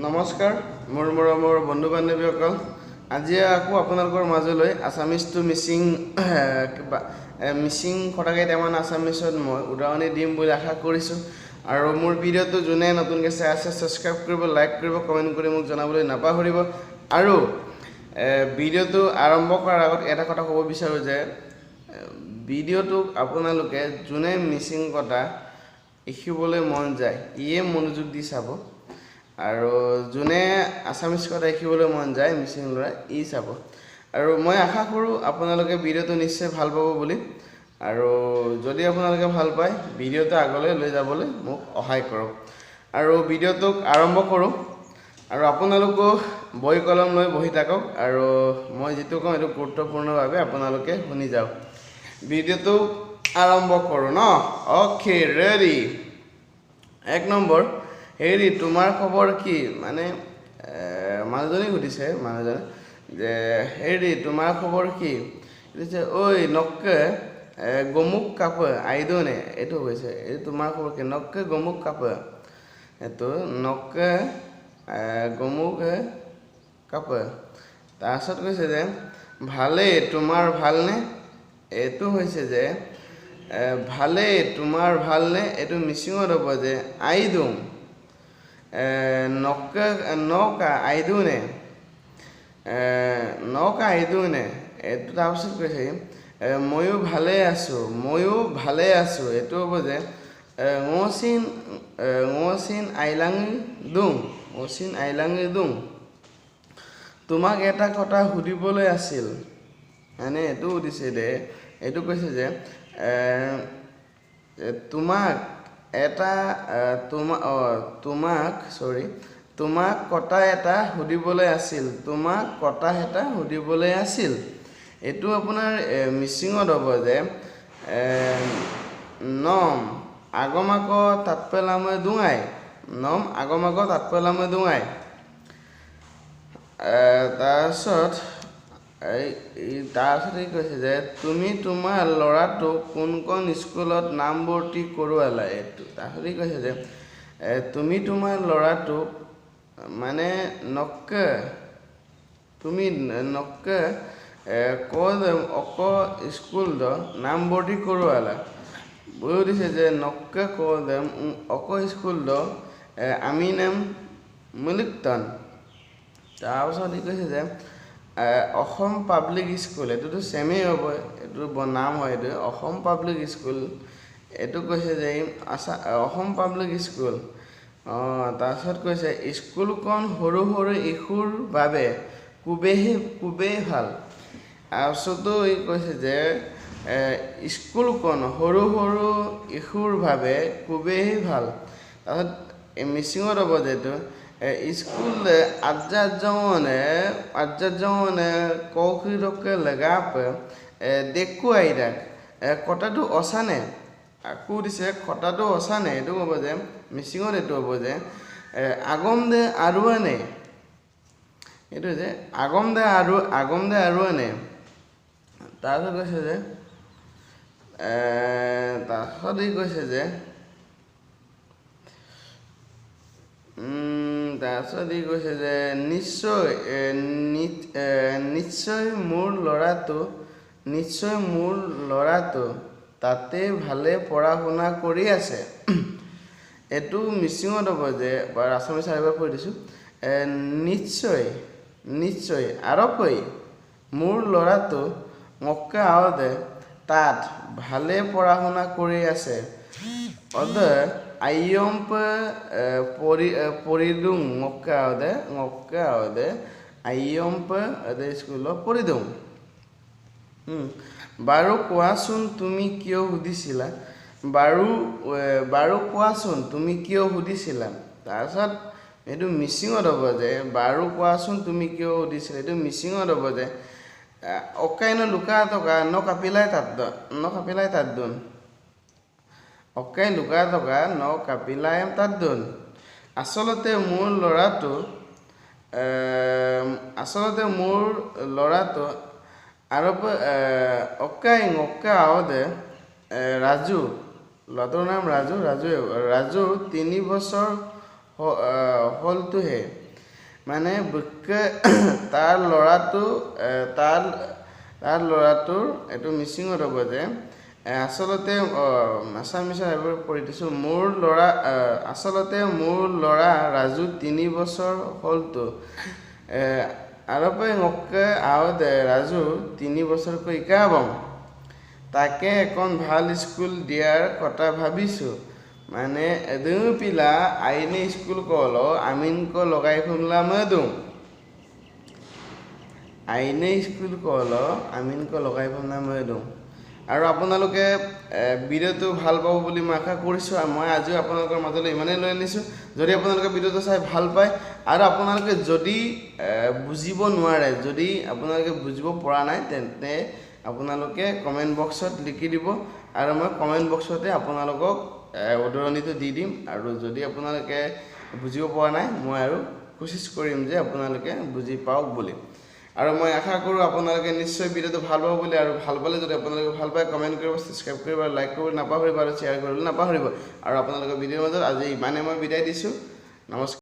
নমস্কাৰ মোৰ বন্ধু বান্ধৱীসকল আজি আকৌ আপোনালোকৰ মাজলৈ আছামিজ টু মিচিং মিচিং কথা কেইটামান আছামিজত মই উদাহৰণি দিম বুলি আশা কৰিছোঁ আৰু মোৰ ভিডিঅ'টো যোনে নতুনকৈ চাই আছে ছাবস্ক্ৰাইব কৰিব লাইক কৰিব কমেণ্ট কৰি মোক জনাবলৈ নাপাহৰিব আৰু ভিডিঅ'টো আৰম্ভ কৰাৰ আগত এটা কথা ক'ব বিচাৰোঁ যে ভিডিঅ'টোক আপোনালোকে যোনে মিচিং কথা শিকিবলৈ মন যায় ইয়ে মনোযোগ দি চাব আৰু যোনে আছামিজ কথা শিকিবলৈ মন যায় মিচিং ল'ৰা ই চাব আৰু মই আশা কৰোঁ আপোনালোকে ভিডিঅ'টো নিশ্চয় ভাল পাব বুলি আৰু যদি আপোনালোকে ভাল পায় ভিডিঅ'টো আগলৈ লৈ যাবলৈ মোক সহায় কৰক আৰু ভিডিঅ'টোক আৰম্ভ কৰোঁ আৰু আপোনালোকো বহি কলম লৈ বহি থাকক আৰু মই যিটো কওঁ এইটো গুৰুত্বপূৰ্ণভাৱে আপোনালোকে শুনি যাওক ভিডিঅ'টো আৰম্ভ কৰোঁ ন অ'কে ৰেডি এক নম্বৰ হেৰি তোমাৰ খবৰ কি মানে মানুহজনী সুধিছে মানুহজনে যে হেৰি তোমাৰ খবৰ কি সুধিছে ঐ নক্কে গমুক কাপ আইদনে এইটো কৈছে এইটো তোমাৰ খবৰ কি নক্কে গমুক কাপ এইটো নক্কে গমুক কাপ তাৰপিছত কৈছে যে ভালেই তোমাৰ ভালনে এইটো হৈছে যে ভালেই তোমাৰ ভালনে এইটো মিচিঙত হ'ব যে আইদুম নৌকা আইদুনে এইটো তাৰপিছত কৈছে ময়ো ভালে আছোঁ এইটো হ'ব যে ng'চিন আইলাঙি দুং তোমাক এটা কথা সুধিবলৈ আছিল মানে এইটো সুধিছে দে এইটো কৈছে যে তোমাক কথা এটা সুধিবলৈ আছিল এইটো আপোনাৰ মিচিঙত হ'ব যে নম আগমাক তাতপেলামে দুঙাই তাৰপিছত এই কৈছে যে তুমি তোমাৰ ল'ৰাটোক কোনখন স্কুলত নামভৰ্তি কৰোৱালা এইটো তাৰপিছত কৈছে যে তুমি তোমাৰ ল'ৰাটোক মানে নক্কে স্কুল নামভৰ্তি কৰোৱালা বৈ দিছে যে নক্কে স্কুল আমি নাম মুলিকতন তাৰপিছত কৈছে যে অসম পাব্লিক স্কুল এইটোতো ছেমেই হ'ব এইটো নাম হয় এইটো অসম পাব্লিক স্কুল এইটো কৈছে যে অসম পাব্লিক স্কুল তাৰপিছত কৈছে স্কুলখন সৰু শিশুৰ বাবে খুবেই ভাল তাৰপিছতো কৈছে যে স্কুলখন সৰু শিশুৰ বাবে খুবেই ভাল তাৰপিছত মিচিঙত হ'ব যে এইটো স্কুল আজ্জাজনে কৌশিৰকে লেগাপ দেখু আইৰাক কথাটো অচানে আকৌ দিছে কথাটো অচানে এইটো ক'ব যে মিচিঙত এইটো হ'ব যে আগম দে আৰু আনে এইটো যে আগম দে আৰু আনে তাৰপিছত কৈছে যে নিশ্চয় মোৰ ল'ৰাটো তাতে ভালে পঢ়া শুনা কৰি আছে এইটো মিচিঙত হ'ব যে আছামিজ এবাৰ কৈ দিছোঁ নিশ্চয় আৰু কৈ মোৰ ল'ৰাটো মক্কা আওদে তাত ভালে পঢ়া শুনা কৰি আছে আইয়ম্প পৰিদুং মক্কা আওদে আইয়ম্প স্কুলত পৰিদুং বাৰু কোৱাচোন তুমি কিয় সুধিছিলা তাৰপিছত এইটো মিচিঙত হ'ব যে বাৰু কোৱাচোন তুমি কিয় সুধিছিলা এইটো মিচিঙত হ'ব যে অকাইনো লুকা টকা নকাপিলাই তাত দোন অকাই লুকা টকা নকাপিলাই তাত দোন আচলতে মোৰ ল'ৰাটো আৰু অকাই ng'ক্কা আওদে ৰাজু ল'ৰাটোৰ নাম ৰাজু 3 বছৰ হ'লটোহে মানে তাৰ ল'ৰাটোৰ এইটো মিচিঙত হ'ব যে আচলতে আছামিছত এইবোৰ পঢ়ি দিছোঁ আচলতে মোৰ ল'ৰা ৰাজু 3 বছৰ হ'লতো আৰপে ngọকে আৱদে ৰাজু 3 বছৰকৈ ইকাবং তাকে এখন ভাল স্কুল দিয়াৰ কথা ভাবিছোঁ মানে এদং পিলা আইনে স্কুল কলো আমিনকো লগাই ফুমলা মদুং আইনে স্কুল কলো আমিনকো লগাই ফুমলা মদুং আৰু আপোনালোকে ভিডিওটো ভাল পাব বুলি মই আশা কৰিছোঁ আৰু মই আজিও আপোনালোকৰ মাজলৈ ইমানেই লৈ আনিছোঁ যদি আপোনালোকে ভিডিওটো চাই ভাল পায় আৰু আপোনালোকে যদি বুজিব নোৱাৰে যদি আপোনালোকে বুজিব পৰা নাই তেন্তে আপোনালোকে কমেন্ট বক্সত লিখি দিব আৰু মই কমেন্ট বক্সতে আপোনালোকক উদাহৰণটো দি দিম আৰু যদি আপোনালোকে বুজিব পৰা নাই মই আৰু কোশিশ কৰিম যে আপোনালোকে বুজি পাওক বুলি আৰু মই আশা কৰোঁ আপোনালোকে নিশ্চয় ভিডিওটো ভাল পাব বুলি আৰু ভাল পালে যদি আপোনালোকে ভাল পায় কমেন্ট কৰিব সাবস্ক্ৰাইব কৰিব আৰু লাইক কৰিব নাপাহৰিব আৰু শ্বেয়াৰ কৰিবলৈ নাপাহৰিব আৰু আপোনালোকৰ ভিডিওৰ মাজত আজি ইমানে মই বিদায় দিছোঁ নমস্কাৰ।